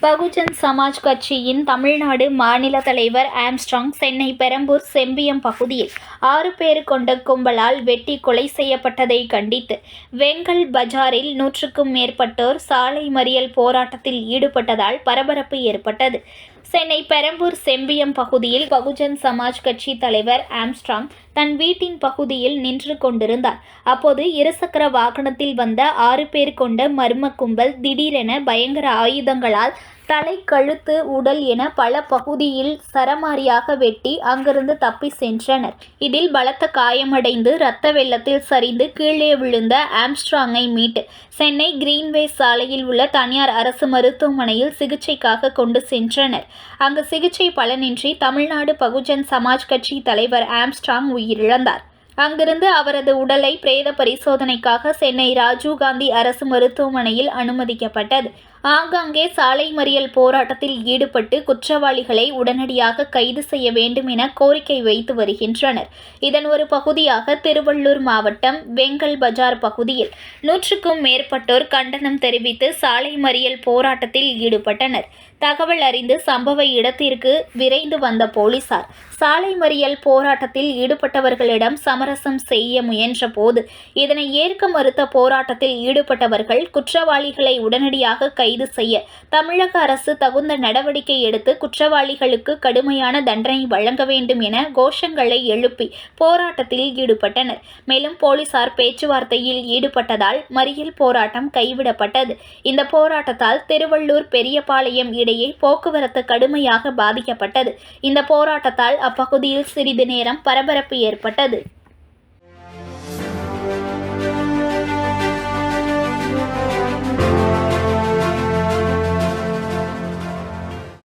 பகுஜன் சமாஜ் கட்சியின் தமிழ்நாடு மாநில தலைவர் ஆம்ஸ்ட்ராங் சென்னை பெரம்பூர் செம்பியம் பகுதியில் 6 பேர் கொண்ட கும்பலால் வெட்டி கொலை செய்யப்பட்டதை கண்டித்து வெங்கல் பஜாரில் 100க்கும் மேற்பட்டோர் சாலை மறியல் போராட்டத்தில் ஈடுபட்டதால் பரபரப்பு ஏற்பட்டது. சென்னை பெரம்பூர் செம்பியம் பகுதியில் பகுஜன் சமாஜ் கட்சி தலைவர் ஆம்ஸ்ட்ராங் தன் வீட்டின் பகுதியில் நின்று கொண்டிருந்தார். அப்போது இருசக்கர வாகனத்தில் வந்த 6 பேர் கொண்ட மர்ம கும்பல் திடீரென பயங்கர ஆயுதங்களால் தலை, கழுத்து, உடல் என பல பகுதியில் சரமாரியாக வெட்டி அங்கிருந்து தப்பி சென்றனர். இதில் பலத்த காயமடைந்து இரத்த வெள்ளத்தில் சரிந்து கீழே விழுந்த ஆம்ஸ்ட்ராங்கை மீட்டு சென்னை கிரீன்வே சாலையில் உள்ள தனியார் அரசு மருத்துவமனையில் சிகிச்சைக்காக கொண்டு சென்றனர். அங்கு சிகிச்சை பலனின்றி தமிழ்நாடு பகுஜன் சமாஜ் கட்சி தலைவர் ஆம்ஸ்ட்ராங் உயிரிழந்தார். அங்கிருந்து அவரது உடலை பிரேத பரிசோதனைக்காக சென்னை ராஜீவ்காந்தி அரசு மருத்துவமனையில் அனுமதிக்கப்பட்டது. ஆங்காங்கே சாலை மறியல் போராட்டத்தில் ஈடுபட்டு குற்றவாளிகளை உடனடியாக கைது செய்ய வேண்டும் என கோரிக்கை வைத்து வருகின்றனர். இதன் ஒரு பகுதியாக திருவள்ளூர் மாவட்டம் வெங்கல் பஜார் பகுதியில் 100க்கும் மேற்பட்டோர் கண்டனம் தெரிவித்து சாலை மறியல் போராட்டத்தில் ஈடுபட்டனர். தகவல் அறிந்து சம்பவ இடத்திற்கு விரைந்து வந்த போலீசார் சாலை மறியல் போராட்டத்தில் ஈடுபட்டவர்களிடம் சமரசம் செய்ய முயன்ற போது இதனை ஏற்க மறுத்த போராட்டத்தில் ஈடுபட்டவர்கள் குற்றவாளிகளை உடனடியாக கைது செய்ய தமிழக அரசு தகுந்த நடவடிக்கை எடுத்து குற்றவாளிகளுக்கு கடுமையான தண்டனை வழங்க வேண்டும் என கோஷங்களை எழுப்பி போராட்டத்தில் ஈடுபட்டனர். மேலும் போலீசார் பேச்சுவார்த்தையில் ஈடுபட்டதால் மறியல் போராட்டம் கைவிடப்பட்டது. இந்த போராட்டத்தால் திருவள்ளூர் பெரியபாளையம் இடையே போக்குவரத்து கடுமையாக பாதிக்கப்பட்டது. இந்த போராட்டத்தால் அப்பகுதியில் சிறிது நேரம் பரபரப்பு ஏற்பட்டது.